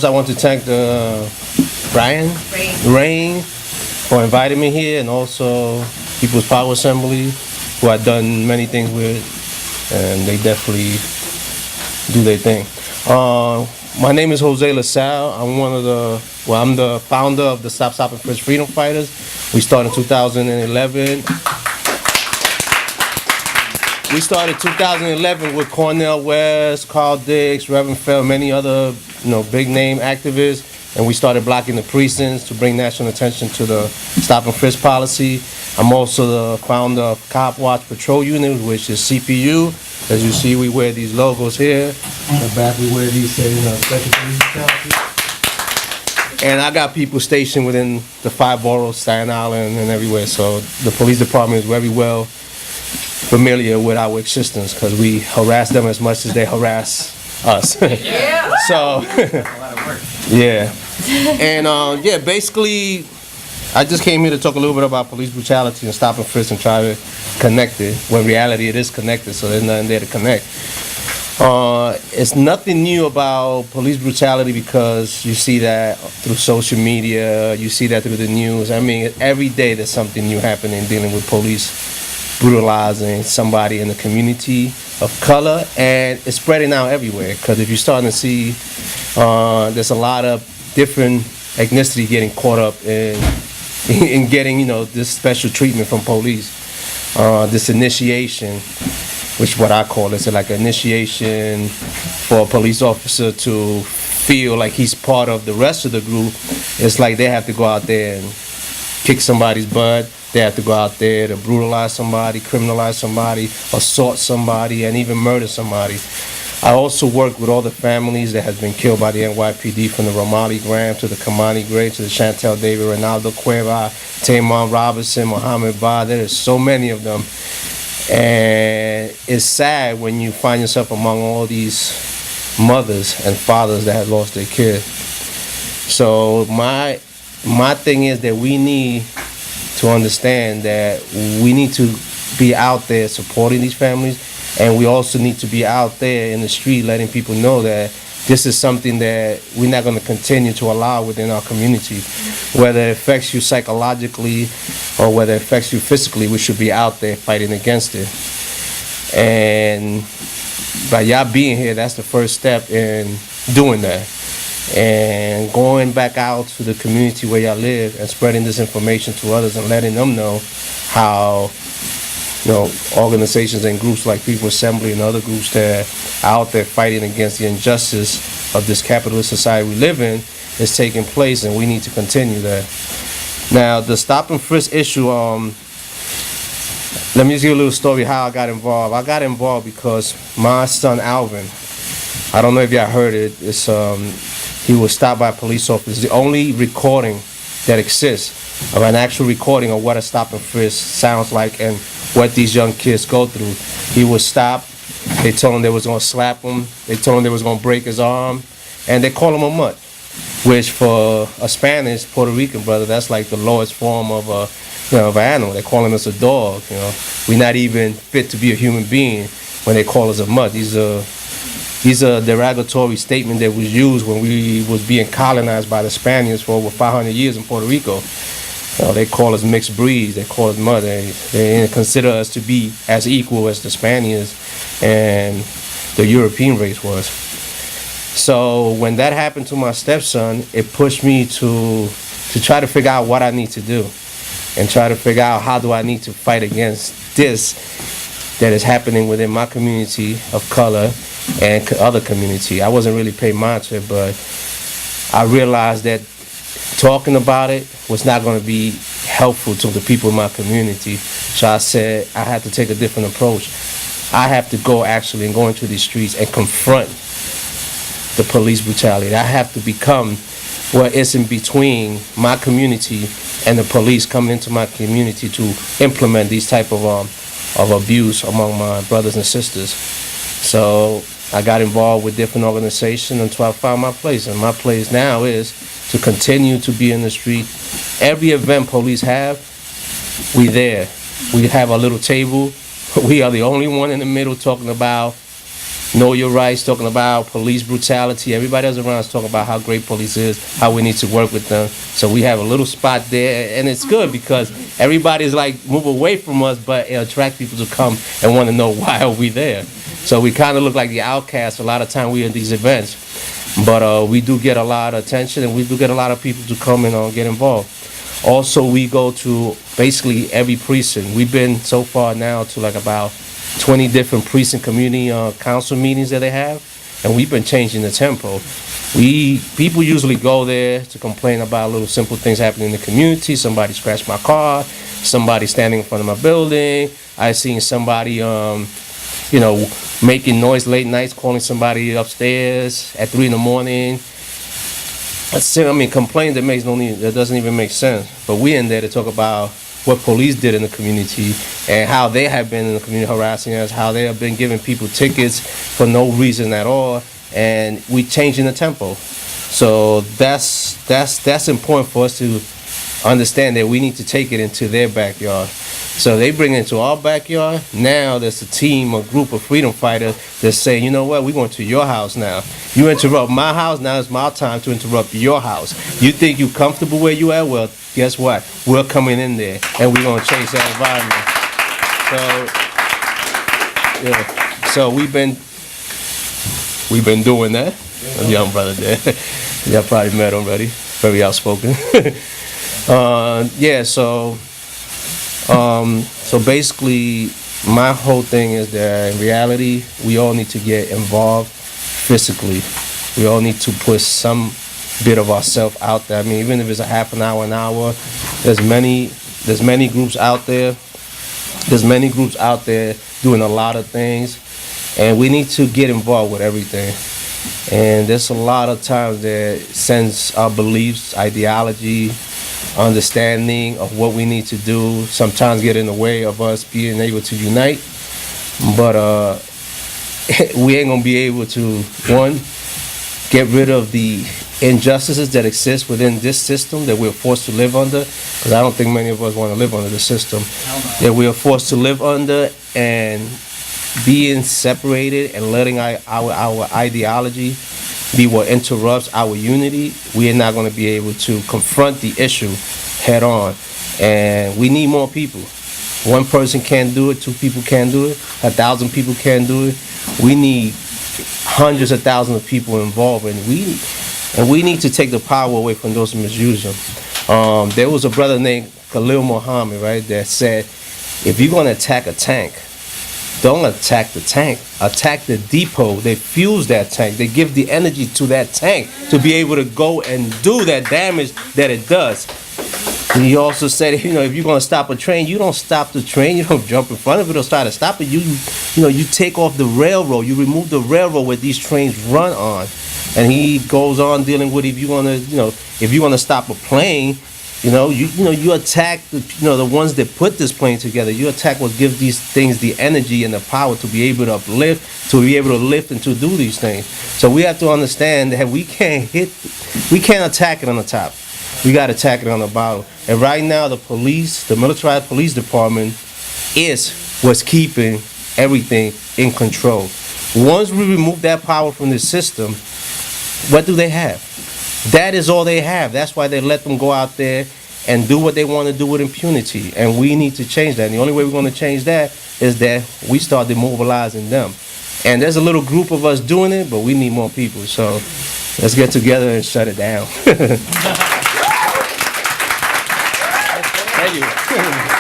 I want to thank Brian, Rain, for inviting me here, and also People's Power Assembly, who I've done many things with, and they definitely do their thing. My name is Jose LaSalle. I'm the founder of the Stop and Frisk Freedom Fighters. We started in 2011. We started 2011 with Cornel West, Carl Dix, Reverend Fell, many other big name activists, and we started blocking the precincts to bring national attention to the Stop and Frisk policy. I'm also the founder of Cop Watch Patrol Unit, which is CPU. As you see, we wear these logos here. In the back, we wear these saying Special Police Brutality. And I got people stationed within the 5 boroughs, Staten Island, and everywhere. So the police department is very well familiar with our existence because we harass them as much as they harass us. Yeah. So, a lot of work. Yeah. And basically, I just came here to talk a little bit about police brutality and stop and frisk and try to connect it. When in reality, it is connected, so there's nothing there to connect. It's nothing new about police brutality because you see that through social media, you see that through the news. I mean, every day there's something new happening dealing with police brutalizing somebody in the community of color, and it's spreading out everywhere because if you're starting to see there's a lot of different ethnicity getting caught up in getting this special treatment from police, this initiation, which what I call is like an initiation for a police officer to feel like he's part of the rest of the group. It's like they have to go out there and kick somebody's butt. They have to go out there to brutalize somebody, criminalize somebody, assault somebody, and even murder somebody. I also work with all the families that have been killed by the NYPD, from the Romali Graham to the Kamani Gray to the Chantel David, Ronaldo Cueva, Tamon Robinson, Mohammed Ba. There is so many of them. And it's sad when you find yourself among all these mothers and fathers that have lost their kids. So my thing is that we need to understand that we need to be out there supporting these families, and we also need to be out there in the street letting people know that this is something that we're not going to continue to allow within our community. Whether it affects you psychologically or whether it affects you physically, we should be out there fighting against it. And by y'all being here, that's the first step in doing that. And going back out to the community where y'all live and spreading this information to others and letting them know how organizations and groups like People's Assembly and other groups that are out there fighting against the injustice of this capitalist society we live in is taking place, and we need to continue that. Now, the stop and frisk issue, let me just give you a little story how I got involved. I got involved because my son Alvin, I don't know if y'all heard it, he was stopped by a police officer. The only recording that exists of an actual recording of what a stop and frisk sounds like and what these young kids go through. He was stopped. They told him they was going to slap him. They told him they was going to break his arm. And they call him a mutt, which for a Spanish, Puerto Rican brother, that's like the lowest form of of an animal. They're calling us a dog. We're not even fit to be a human being when they call us a mutt. These are derogatory statement that was used when we was being colonized by the Spaniards for over 500 years in Puerto Rico. They call us mixed breeds. They call us mud. They consider us to be as equal as the Spaniards and the European race was. So when that happened to my stepson, it pushed me to try to figure out what I need to do and try to figure out how do I need to fight against this that is happening within my community of color and other community. I wasn't really paying mind to it, but I realized that talking about it was not going to be helpful to the people in my community. So I said I had to take a different approach. I have to go actually and go into these streets and confront the police brutality. I have to become what is in between my community and the police coming into my community to implement these type of abuse among my brothers and sisters. So I got involved with different organizations until I found my place. And my place now is to continue to be in the street. Every event police have, we there. We have a little table. We are the only one in the middle talking about know your rights, talking about police brutality. Everybody else around is talking about how great police is, how we need to work with them. So we have a little spot there, and it's good because everybody's like move away from us, but it attracts people to come and want to know why are we there. So we kind of look like the outcasts a lot of time we in these events, but we do get a lot of attention, and we do get a lot of people to come and get involved. Also, we go to basically every precinct. We've been so far now to like about 20 different precinct community council meetings that they have, and we've been changing the tempo. People usually go there to complain about little simple things happening in the community. Somebody scratched my car, somebody standing in front of my building. I seen somebody, making noise late nights, calling somebody upstairs at 3 in the morning. Complaint that doesn't even make sense. But we in there to talk about what police did in the community and how they have been in the community harassing us, how they have been giving people tickets for no reason at all, and we changing the tempo. So that's important for us to understand that we need to take it into their backyard. So they bring it into our backyard. Now there's a team, a group of freedom fighters that's saying, you know what, we're going to your house now. You interrupt my house, now it's my time to interrupt your house. You think you're comfortable where you at? Well, guess what? We're coming in there, and we're going to change that environment. So we've been doing that. A young brother there. Y'all probably met him already. Very outspoken. So basically, my whole thing is that in reality, we all need to get involved physically. We all need to put some bit of ourselves out there. I mean, even if it's a half an hour, there's many groups out there. There's many groups out there doing a lot of things, and we need to get involved with everything. And there's a lot of times that since our beliefs, ideology, understanding of what we need to do sometimes get in the way of us being able to unite. But we ain't gonna be able to, one, get rid of the injustices that exist within this system that we're forced to live under, because I don't think many of us want to live under the system that we are forced to live under, and being separated and letting our ideology be what interrupts our unity. We are not going to be able to confront the issue head on, and we need more people. One person can't do it, 2 people can't do it, 1,000 people can't do it. We need hundreds of thousands of people involved, and we need to take the power away from those who misuse them. There was a brother named Khalil Muhammad, right, that said, if you're going to attack a tank, don't attack the tank. Attack the depot. They fuse that tank. They give the energy to that tank to be able to go and do that damage that it does. And he also said, if you're going to stop a train, you don't stop the train. You don't jump in front of it or try to stop it. You take off the railroad. You remove the railroad where these trains run on. And he goes on dealing with if you're going to stop a plane. You attack the ones that put this plane together. You attack what gives these things the energy and the power to be able to uplift, to be able to lift and to do these things. So we have to understand that we can't attack it on the top. We got to attack it on the bottom. And right now, the militarized police department is what's keeping everything in control. Once we remove that power from the system, what do they have? That is all they have. That's why they let them go out there and do what they want to do with impunity. And we need to change that. And the only way we're going to change that is that we start demobilizing them. And there's a little group of us doing it, but we need more people. So let's get together and shut it down. Thank you.